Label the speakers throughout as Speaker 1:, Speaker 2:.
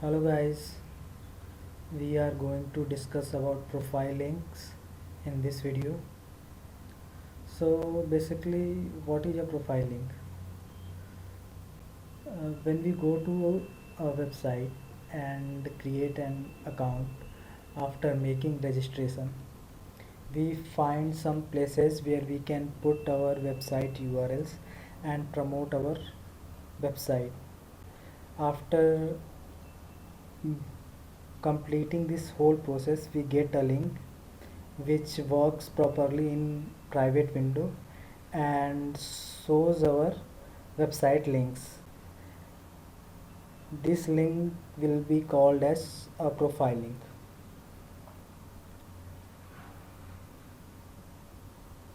Speaker 1: Hello guys, we are going to discuss about profilings in this video. So basically what is a profiling? When we go to a website and create an account after making registration, we find some places where we can put our website URLs and promote our website. After completing this whole process, we get a link which works properly in private window and shows our website links. This link will be called as a profile link.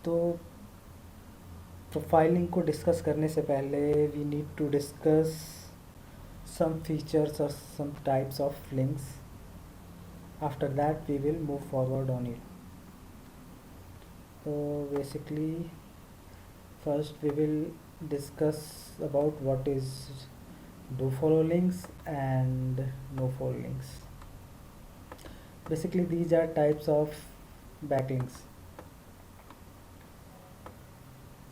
Speaker 1: तो profiling को discuss करने से पहले we need to discuss some features or some types of links. After that we will move forward on it. So basically first we will discuss about what is do follow links and no follow links. Basically these are types of backlinks.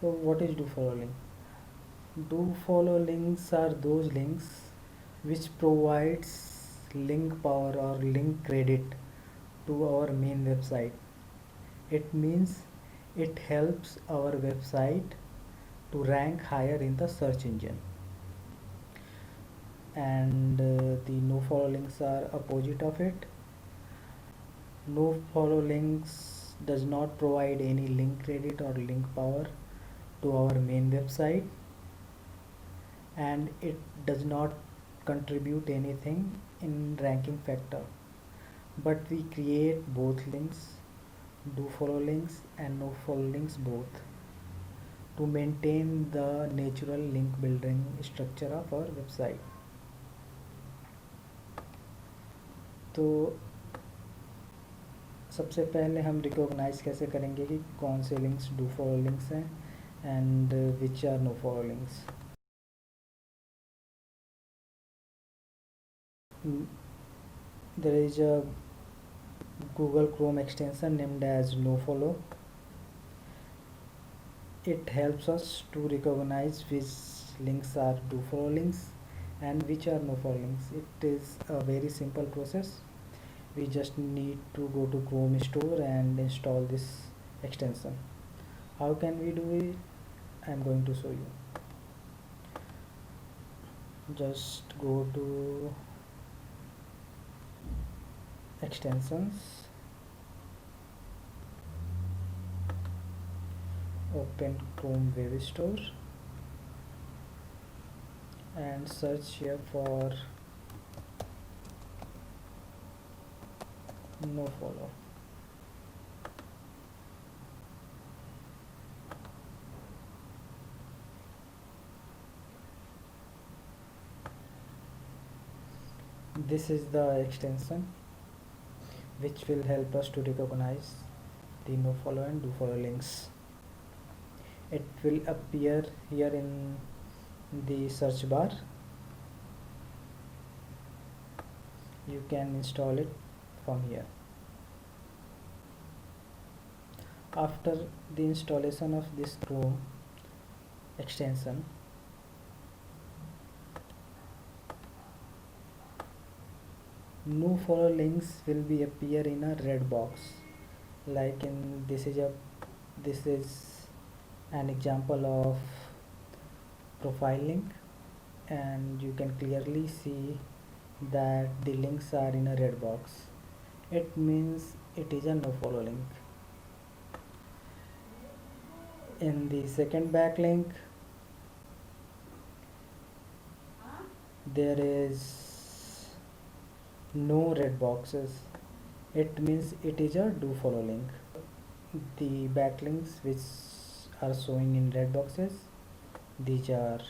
Speaker 1: So what is do follow link? Do follow links are those links which provides link power or link credit to our main website. It means it helps our website to rank higher in the search engine. And the no follow links are opposite of it. No follow links does not provide any link credit or link power to our main website, and it does not contribute anything in ranking factor, but we create both links, do follow links and no follow links both, to maintain the natural link building structure of our website. तो सबसे पहले हम recognise कैसे करेंगे कि कौन से links do follow links हैं and which are no follow links. There is a Google Chrome extension named as nofollow. It helps us to recognize which links are do follow links and which are no follow links. It is a very simple process. We just need to go to Chrome store and install this extension. How can we do it? I am going to show you. Just go to extensions, open Chrome Web Store and search here for nofollow. This is the extension which will help us to recognize the nofollow and do follow links. It will appear here in the search bar. You can install it from here. After the installation of this Chrome extension, no follow links will be appear in a red box, like in this is an example of profile link, and you can clearly see that the links are in a red box. It means it is a no follow link. In the second backlink, there is no red boxes. It means it is a do follow link. The backlinks which are showing in red boxes, these are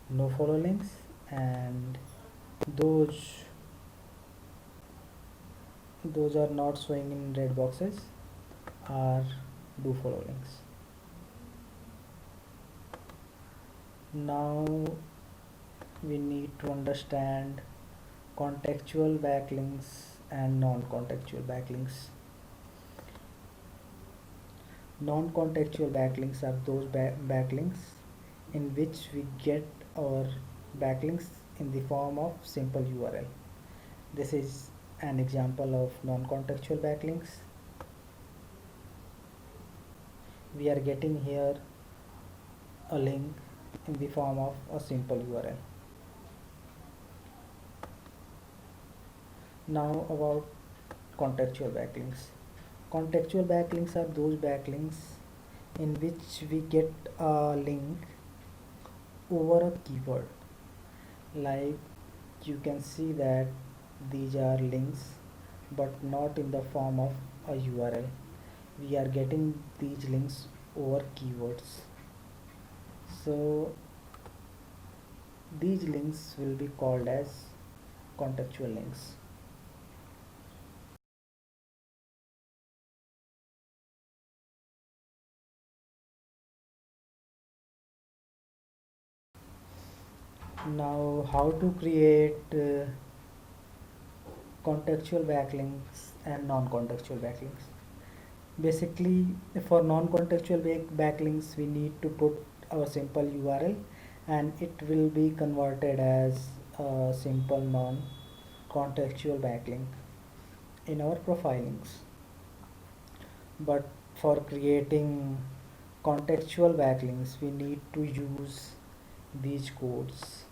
Speaker 1: no follow links, and those are not showing in red boxes are do follow links. Now we need to understand contextual backlinks and non-contextual backlinks. Non-contextual backlinks are those backlinks in which we get our backlinks in the form of simple URL. This is an example of non-contextual backlinks. We are getting here a link in the form of a simple URL. Now about contextual backlinks. Contextual backlinks are those backlinks in which we get a link over a keyword. Like you can see that these are links but not in the form of a URL. We are getting these links over keywords. So these links will be called as contextual links. Now how to create contextual backlinks and non-contextual backlinks. Basically, for non-contextual backlinks we need to put our simple URL and it will be converted as a simple non-contextual backlink in our profile links. But for creating contextual backlinks we need to use these codes.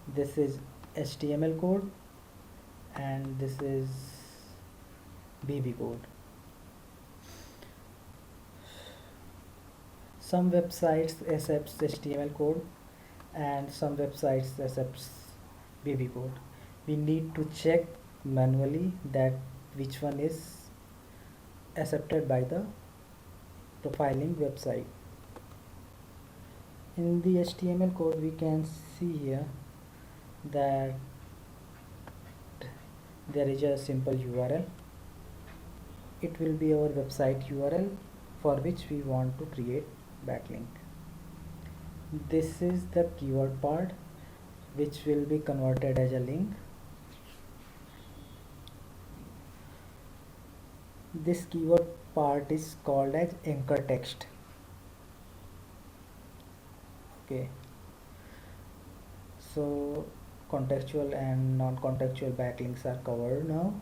Speaker 1: This is HTML code and this is BB code. Some websites accepts HTML code and some websites accepts BB code. We need to check manually that which one is accepted by the profiling website. In the HTML code we can see here that there is a simple URL. It will be our website URL for which we want to create backlink. This is the keyword part which will be converted as a link. This keyword part is called as anchor text. Okay, so contextual and non-contextual backlinks are covered now.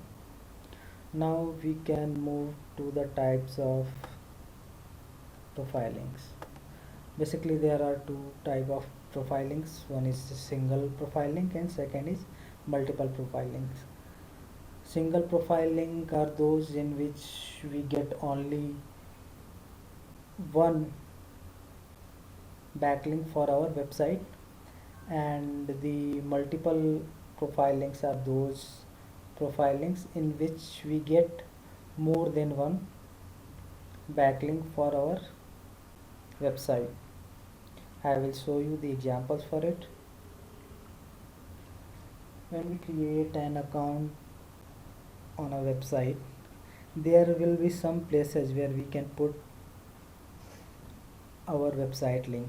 Speaker 1: Now we can move to the types of profile links. Basically there are two type of profile links. One is single profile link and second is multiple profile links. Single profile link are those in which we get only one backlink for our website, and the multiple profile links are those profile links in which we get more than one backlink for our website. I will show you the examples for it. When we create an account on a website, there will be some places where we can put our website link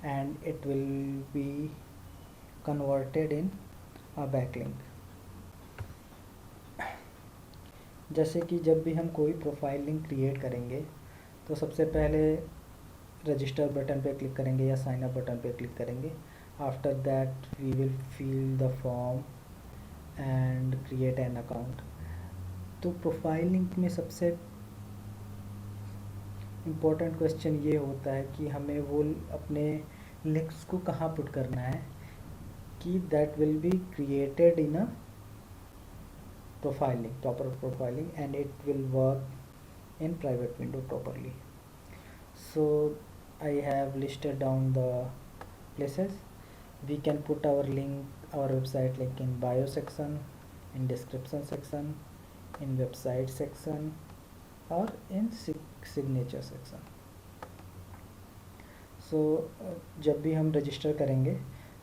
Speaker 1: and it will be converted in a backlink. जैसे कि जब भी हम कोई profile link create करेंगे तो सबसे पहले रजिस्टर बटन पे क्लिक करेंगे या साइन अप बटन पे क्लिक करेंगे. After that we will fill the form and create an account. तो प्रोफाइल लिंक में सबसे इम्पोर्टेंट क्वेश्चन ये होता है कि हमें वो अपने लिंक्स को कहाँ पुट करना है कि that will be created in a profiling, proper profiling, and it will work in private window properly. So I have listed down the places we can put our link, our website link in bio section, in description section, in website section or in signature section. So जब भी हम register करेंगे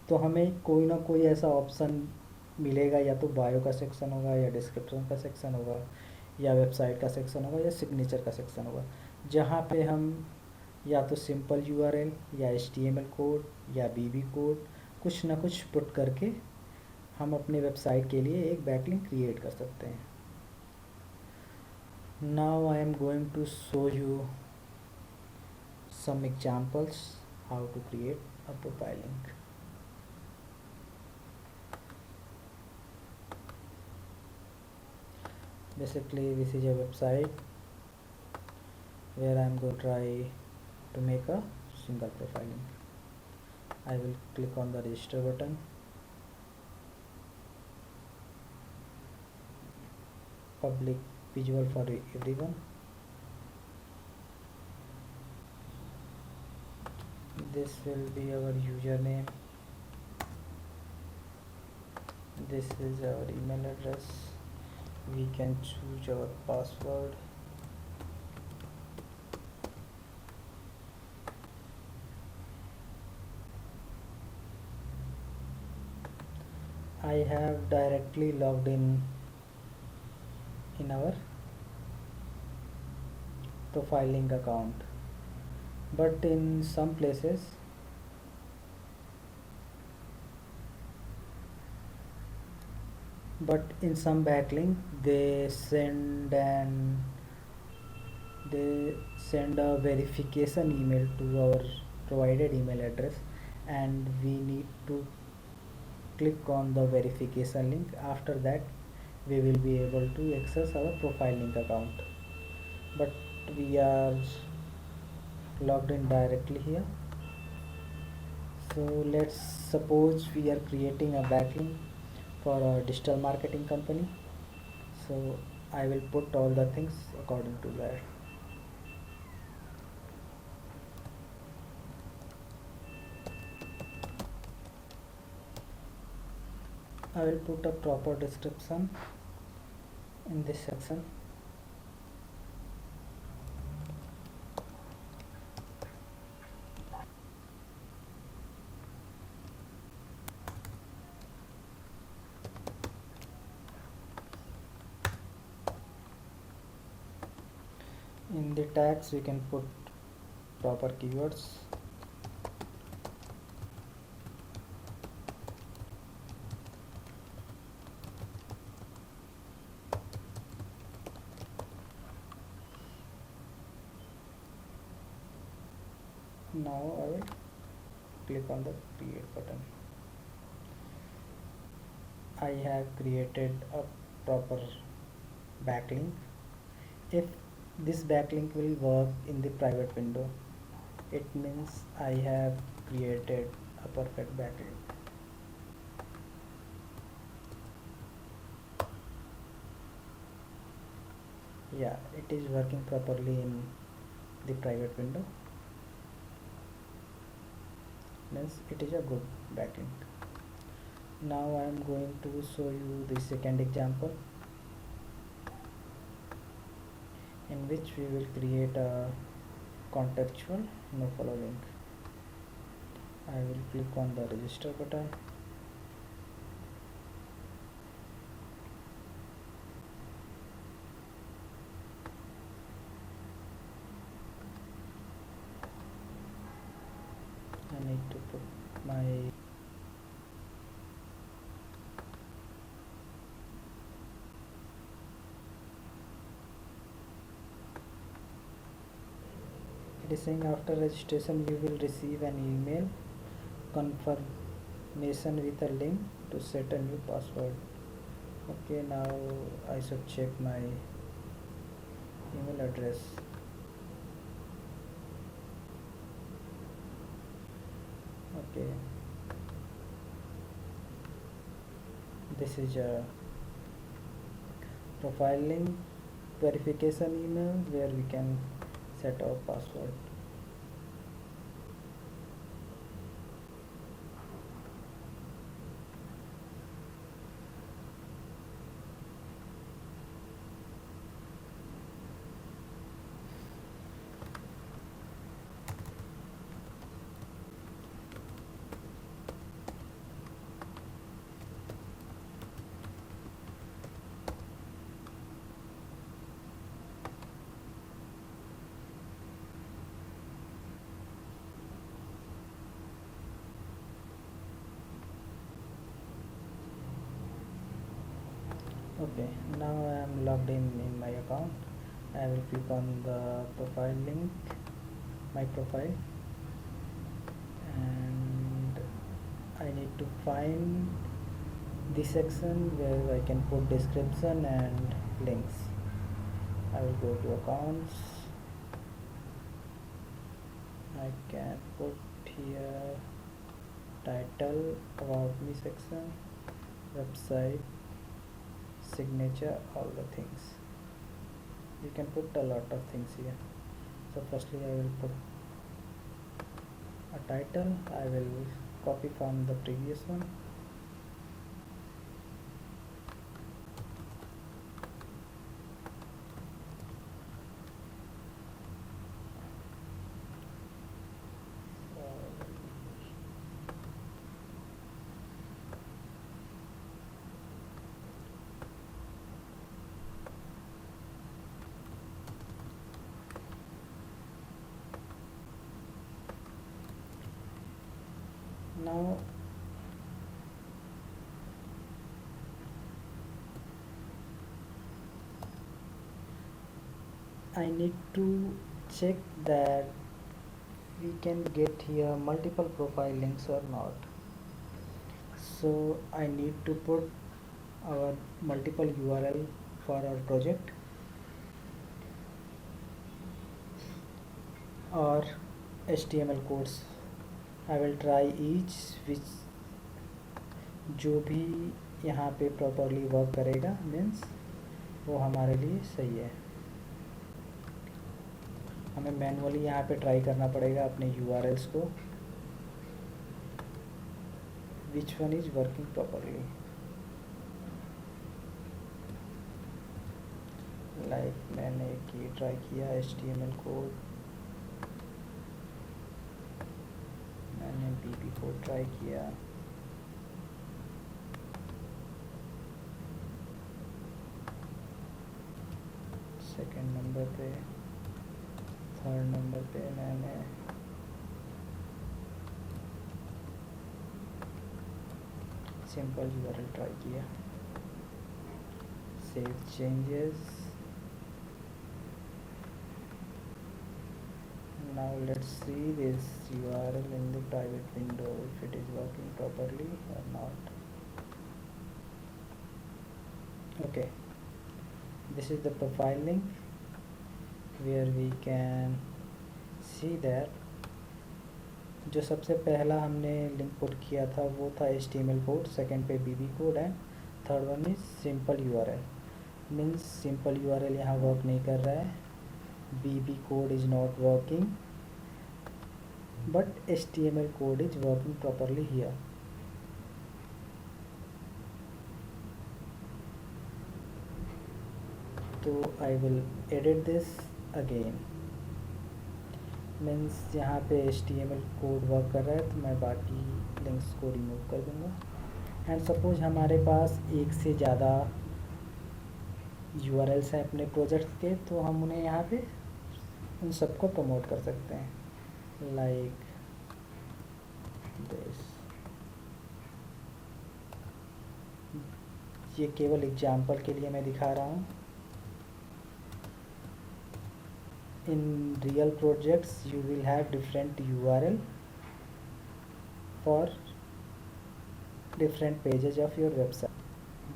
Speaker 1: तो हमें कोई ना कोई ऐसा ऑप्शन मिलेगा, या तो बायो का सेक्शन होगा या डिस्क्रिप्शन का सेक्शन होगा या वेबसाइट का सेक्शन होगा या सिग्नेचर का सेक्शन होगा, जहाँ पे हम या तो सिंपल यूआरएल या एचटीएमएल कोड या बीबी कोड कुछ ना कुछ पुट करके हम अपने वेबसाइट के लिए एक बैकलिंक क्रिएट कर सकते हैं. Now I am going to show you some examples how to create a profile link. Basically, this is a website where I am going to try to make a single profile link. I will click on the register button. Public visual for everyone. This will be our username. This is our email address. We can choose our password. I have directly logged in our profile link account, but in some places in some backlink they send a verification email to our provided email address, and we need to click on the verification link. After that we will be able to access our profile link account, but we are logged in directly here. So let's suppose we are creating a backlink for a digital marketing company. So I will put all the things according to that. I will put a proper description in this section. In the tags we can put proper keywords. Now I will click on the create button. I have created a proper backlink. If this backlink will work in the private window, it means I have created a perfect backlink. Yeah, it is working properly in the private window, means it is a good backlink. Now I am going to show you the second example, in which we will create a contextual nofollow link. I will click on the register button. I need to put my it is saying after registration you will receive an email confirmation with a link to set a new password. Okay, now I should check my email address. Okay, this is a profile link verification email where we can set our password. Okay, now I am logged in my account. I will click on the profile link, my profile, and I need to find the section where I can put description and links. I will go to accounts. I can put here title, about me section, website, signature, all the things. You can put a lot of things here. So firstly I will put a title. I will copy from the previous one. Now I need to check that we can get here multiple profile links or not. So I need to put our multiple URL for our project or HTML codes. I will try each which जो भी यहाँ पे properly work करेगा means वो हमारे लिए सही है. हमें मैनुअली यहाँ पे ट्राई करना पड़ेगा अपने URLs को which one is working properly. Like मैंने एक ये ट्राई किया HTML कोड, मैंने BB कोड ट्राई किया, सेकंड नंबर पे, थर्ड नंबर पे मैंने सिंपल URL ट्राई किया. Save changes. Now let's see this URL in the private window if it is working properly or not. Okay, this is the profile link where we can see that जो सबसे पहला हमने link put किया था वो था HTML code, second पे BB code and third one is simple URL. Means simple URL यहाँ वर्क नहीं कर रहा है, BB code is not working, but HTML code is working properly here. तो I will edit this again. Means यहाँ पे HTML code work कर रहा है तो मैं बाकी लिंक्स को रिमूव कर दूँगा. एंड सपोज हमारे पास एक से ज़्यादा URLs हैं अपने प्रोजेक्ट के, तो हम उन्हें यहाँ पे उन सबको प्रमोट कर सकते हैं लाइक दिस. ये केवल एग्जांपल के लिए मैं दिखा रहा हूँ. In real projects you will have different URL for different pages of your website.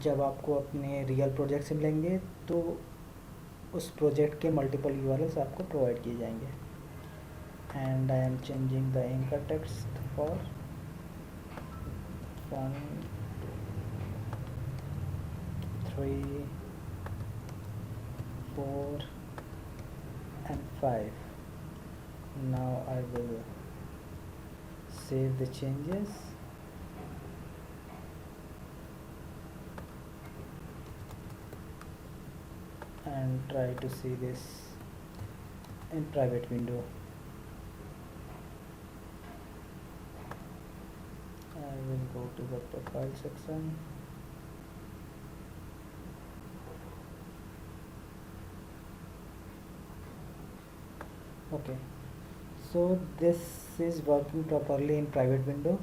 Speaker 1: जब आपको अपने रियल प्रोजेक्ट से मिलेंगे तो उस प्रोजेक्ट के मल्टीपल URLs आपको प्रोवाइड किए जाएंगे. And I am changing the anchor text for 1 2 3 4 and 5. Now I will save the changes and try to see this in private window. I will go to the profile section. Okay, so this is working properly in private window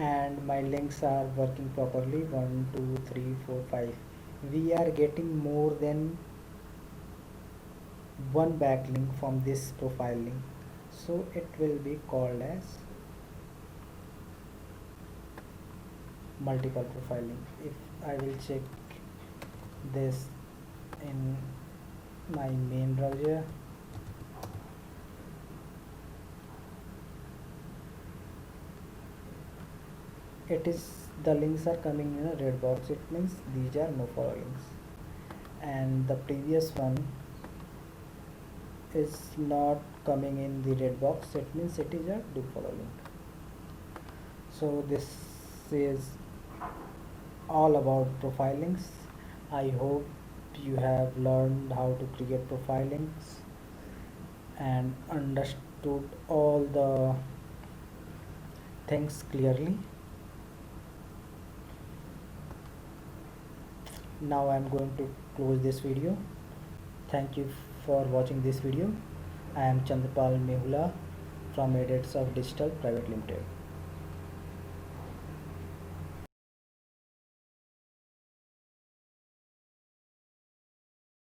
Speaker 1: and my links are working properly. 1 2 3 4 5, we are getting more than one backlink from this profile link, so it will be called as multiple profile link. If I will check this in my main browser, it is the links are coming in a red box, it means these are no follow links, and the previous one is not coming in the red box, it means it is a do follow link. So this is all about profile links. I hope you have learned how to create profile links and understood all the things clearly. Now I am going to close this video. Thank you for watching this video. I am Chandrapal Mehula from Edits of Digital Private Limited.